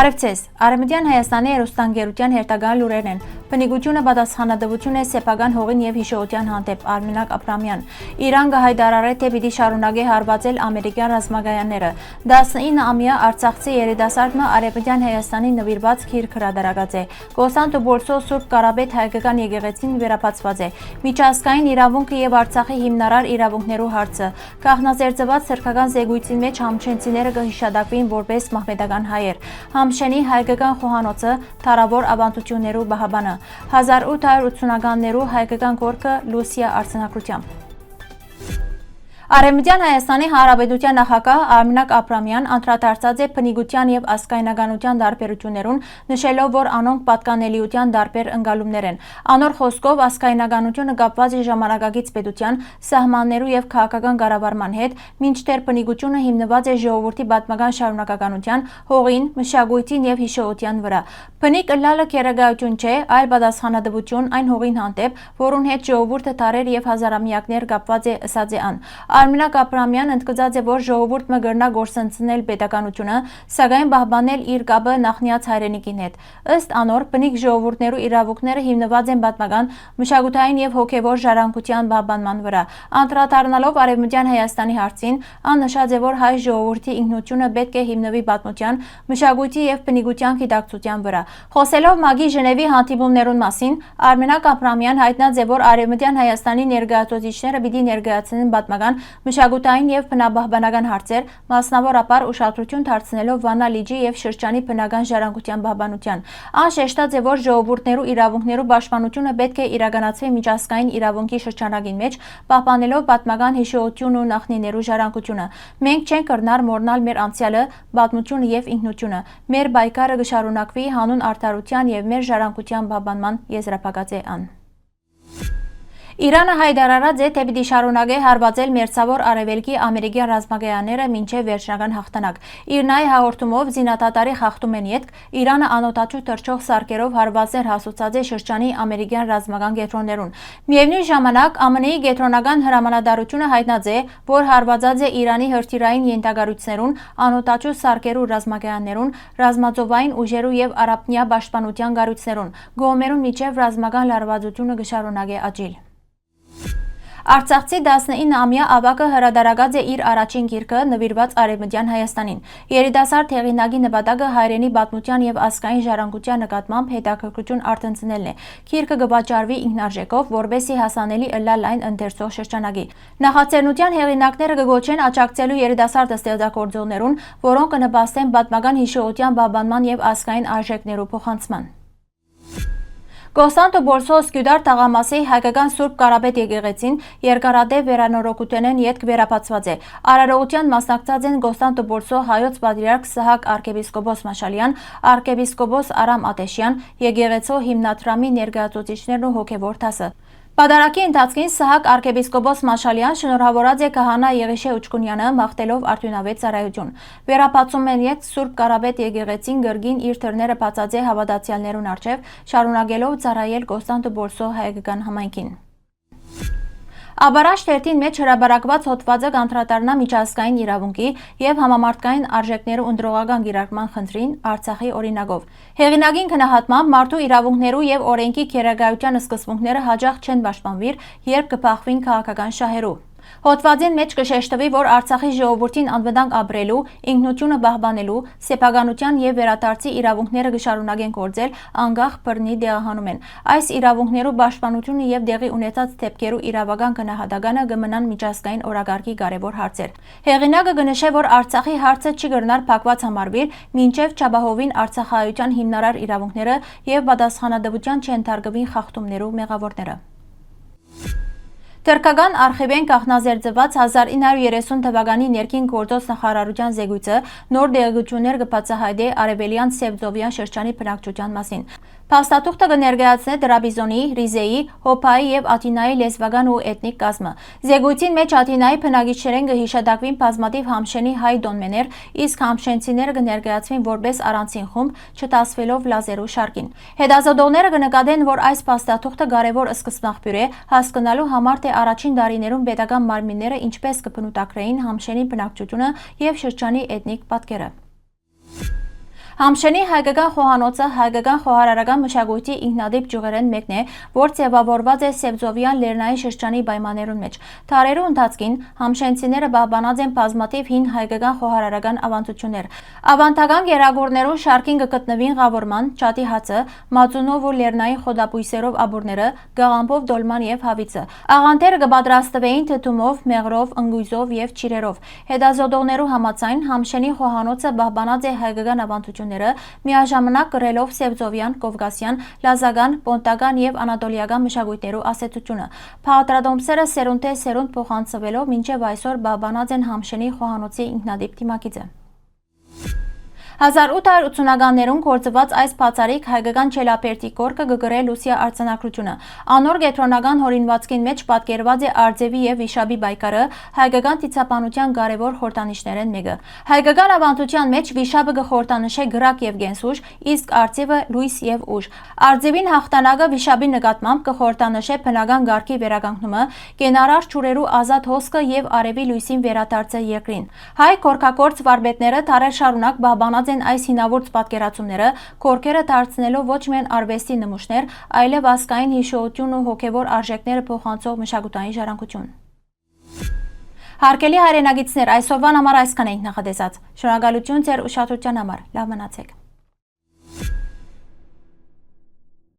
Բարևձեզ, Արևմտյան Հայաստանի հեռուստաընկերության հերթական լուրերն են։ Բնիկությունը պատասխանատվություն է սեփական հողին եւ հիշողության հանդեպ Արմինակ Ապրամյան։ Իրան կհայտարարե, թե պիտի շարունակի հարվածել ամերիկյան ռազմագայանները։ 19-ամյա արցախցի երիտասարդը Արևմտյան Հայաստանի նվիրված գիրք հրատարակած է։ Կոստանդնուպոլսո Սուրբ Կարապետ հայկական եկեղեցին վերապացված է։ Միջազգային իրավունքը եւ Արցախի հիմնարար իրավունքներու հարցը։ Գաղտնաձերծված սրբական զեկույցի մեջ համշենցիները կհիշադակվին որպես մահմեդական հայեր։ Համշենի հայկական խոհանոցը թարավոր ավանդություններու բահաբանը 1880-ականներու հայկական գործը Լուսիա արձանագրությամբ։ Արևմտյան Հայաստանի Հանրապետության նախագահ Արմինակ Ապրամյան անդրադարձած է բնիկության եւ ազգայնականության տարբերություններուն, նշելով, որ անոնք պատկանելիության տարբեր ընկալումներ են։ Անոր խոսքով ազգայնականությունը կապված է ժամանակակից պետության, սահմաններու եւ քաղաքական կառավարման հետ, մինչդեռ բնիկությունը հիմնված է ժողովրդի պատմական շարունակականության, հողին, մշակույթին եւ հիշողության վրա։ Բնիկ ըլլալը քերագայություն չէ, այլ պատասխանատվություն այն հողին հանդեպ, որուն հետ ժողովուրդը տարեր եւ հազարամյակներ կապված է, ըսած է ան։ Արմինակ Ապրամյան ընդգծած է, որ ժողովուրդը կգրնա գործընծնել պետականությունը, սակայն պահպանել իր կապը նախնիած հայրենիքին հետ։ Ըստ անոր, բնիկ ժողովուրդներու իրավունքները հիմնված են պատմական, մշակութային եւ հոգեվոր ժառանգության պահպանման վրա։ Անդրադառնալով Արևմտյան Հայաստանի հարցին, ան նշած է, որ հայ ժողովրդի ինքնությունը պետք է հիմնվի պատմության, մշակույթի եւ բնիկության գիտակցության վրա։ Խոսելով ՄԱԳ-ի Ժնևի հանդիպումներուն մասին, Արմինակ Ապրամյան հայտնած է, որ Արևմտյան Հայաստանի ներկայացուցիչները պիտի ներկայացնեն պատմական, մշակութային եւ բնապահպանական հարցեր, մասնավորապես ուշադրություն դարձնելով Վանա լիճի եւ շրջանի բնական ժառանգության պահպանության։ Ան շեշտած է, որ ժողովուրդներու իրավունքներու պաշտպանությունը պետք է իրականացվի միջազգային իրավունքի շրջանակին մեջ, պահպանելով պատմական հիշողությունն ու նախնիներու ժառանգությունը։ Մենք չենք կրնար մոռնալ մեր անցյալը, պատմությունը եւ ինքնությունը։ Մեր պայքարը կշարունակվի հանուն արդարության եւ մեր ժառանգության պահպանման եզրափակած է ան։ Իրանը հայտարարած է, թե պիտի շարունակի հարվածել մերձավոր արևելքի ամերիկյան ռազմագայանները մինչև վերջնական հաղթանակ։ Իր նայ հաղորդումով զինադատարի խախտումեն ետք Իրանը անօտաչու թռչող սարքերով հարվածներ հասուցած է շրջանի ամերիկյան ռազմական կենտրոններուն։ Միևնույն ժամանակ ԱՄՆ-ի կենտրոնական հրամանատարությունը հայտնած է, որ հարվածած է Իրանի հրթիռային ենթակառույցներուն, անօտաչու սարքերու ռազմագայաններուն, ռազմածովային ուժերու եւ արաբնյա պաշտպանության կառույցներուն։ Գոմերուն միջև ռազմական լարվածությունը կշարունակի աճիլ։ Արցախցի 19-ամյա ավագը հրատարակած է իր առաջին գիրքը նվիրված Արևմտյան Հայաստանին։ Երիտասարդ հեղինակի նպատակը հայրենի պատմության եւ ազգային ժառանգության նկատմամբ հետաքրքրություն արտնցնելն է։ Գիրքը կվաճառվի ինքնարժեքով, որբեսի հասանելի ըլլա լայն ընթերցող շրջանակի։ Նախաձեռնության հեղինակները կգոչեն աջակցելու երիտասարդ ստեղծագործողներուն, որոնք կնպաստեն պատմական հիշողության պահպանման եւ ազգային արժեքներու փոխանցման։ Կոստանդնուպոլսո Սկյուդար թաղամասի հայկական Սուրբ Կարապետ եկեղեցին երկարատև վերանորոգութենեն ետք վերապացված է։ Արարողության մասնակցած են Կոստանդնուպոլսո հայոց պատրիարք Սահակ arczepiskopos Մաշալյան, arczepiskopos Արամ Ատեշյան, եկեղեցու հիմնադրամի ներկայացուցիչներն ու հոգևոր դասը։ Պատարակի ընթացքին Սահակ arczepiskopos Մաշալյան շնորհավորած է քահանա Եղիշե Ուչկունյանը մաղթելով արդյունավետ ծառայություն։ Վերապացումեն եք Սուրբ Կարապետ եկեղեցին գրգին իր դռները բացած է հավատացյալներուն առջև, շարունակելով ծառայել Կոստանդնուպոլսո հայկական համայնքին։ Աբարաշ թերթին մեջ հրապարակված հոդվածը կանդրադառնա միջազգային իրավունքի եւ համամարտկային արժեքներու ընդրողական կիրառման խնդրին Արցախի օրինակով։ Հեղինակին քննադատմամբ մարդու իրավունքներու եւ օրենքի քերագայության սկզբունքները հաջող չեն պաշտպանվիր, երբ կփախվին քաղաքական շահերու։ Հոդվածին մեջ կշեշտվի, որ Արցախի ժողովրդին անվտանգ ապրելու, ինքնությունը պահպանելու, սեփականության եւ վերադարձի իրավունքները կշարունակեն գործել անկախ բռնի դեղահանումեն։ Այս իրավունքներու պաշտպանությունը եւ դեղի ունեցած դեպքերու իրավական գնահատականը կմնան միջազգային օրակարգի կարևոր հարցեր։ Հեղինակը կնշե, որ Արցախի հարցը չի կրնար փակված համարվիր, մինչեւ չափահովին արցախայության հիմնարար իրավունքները եւ պատասխանատվության չընթարգվին խախտումներու մեղավորները։ Թուրքական արխիվեն կախնազերծված 1930 թվականի ներքին գործոց նախարարության զեկույցը նոր դեղեցություններ կբացահայտի արևելյան Սևծովյան շրջանի բնակչության մասին։ Փաստաթուղթը կներկայացնի Տրաբիզոնի, Ռիզեի, Հոփայի եւ Աթինայի լեզվական ու էթնիկ կազմը։ Զեկույցին մեջ Աթինայի բնակիչներեն կհիշադակվին բազմաթիվ համշենի հայ դոնմեներ, իսկ համշենցիները կներկայացվին որպես առանցին խումբ, չտասվելով լազերու շարքին։ Հետազոտողները կնկատեն, որ այս փաստաթուղթը կարևոր սկզբնաղբյուր է հասկանալու համար, թե առաջին դարիներում պետական մարմինները ինչպես կբնութագրեին համշենի բնակչությունը եւ շրջանի էթնիկ պատկերը։ Համշենի հայկական խոհանոցը հայկական խոհարարական մշակույթի ինքնատիպ ճյուղերեն մեկն է, որ ձևավորված է Սևծովյան լեռնային շրջանի պայմաններուն մեջ։ Դարերու ընթացքին համշենցիները պահպանած են բազմաթիվ հին հայկական խոհարարական ավանդություններ։ Ավանդական գերագորներու շարքին կգտնվին ղավորման, ճատի հացը, մածունով ու լեռնային խոդապույսերով աբուրները, գաղամբով դոլման եւ հավիցը։ Աղանդերը կպատրաստվեին թթումով, մեղրով, ընգույզով եւ ճիրերով։ Հետազոտողներու համաձայն Համշենի խոհանոցը պահպանած է հայկական ավանդությունները, միաժամանակ կրելով Սևծովյան, Կովկասյան, Լազական, Պոնտական եւ Անատոլիական մշակույթներու ասեցությունը։ Փաղադրատոմսերը սերունդե սերունդ փոխանցվելով մինչև այսօր պահպանած են Համշենի խոհանոցի ինքնատիպ թիմակիցը։ 1880-ականներուն գործված այս բացառիկ հայկական չելապերտի կորկը կգրե Լուսիա արձանագրությունը։ Անոր կենտրոնական հորինվածքին մեջ պատկերված է արձևի եւ վիշապի պայքարը, հայկական դիցապանության կարևոր խորհրդանիշներեն մեկը։ Հայկական ավանդության մեջ վիշապը կխորհրդանշե գրակ եւ գենսուժ, իսկ արձևը լույս եւ ուժ։ Արձևին հաղթանակը վիշապի նկատմամբ կխորհրդանշե բնական գարքի վերականգնումը, կենարար ճուրերու ազատ հոսքը եւ արևի լույսին վերադարձը երկրին։ Հայ կորքակորց վարպետները դարեր շարունակ պահպանած են այս հինավուրց պատկերացումները, կորքերը դարձնելով ոչ միայն արվեստի նմուշներ, այլև ազգային հիշողություն ու հոգևոր արժեքները փոխանցող մշակութային ժառանգություն։ Հարգելի հայրենագիտներ, այսօրվան համար այսքան էինք նախատեսած։ Շնորհակալություն ձեր ուշադրության համար։ Լավ մնացեք։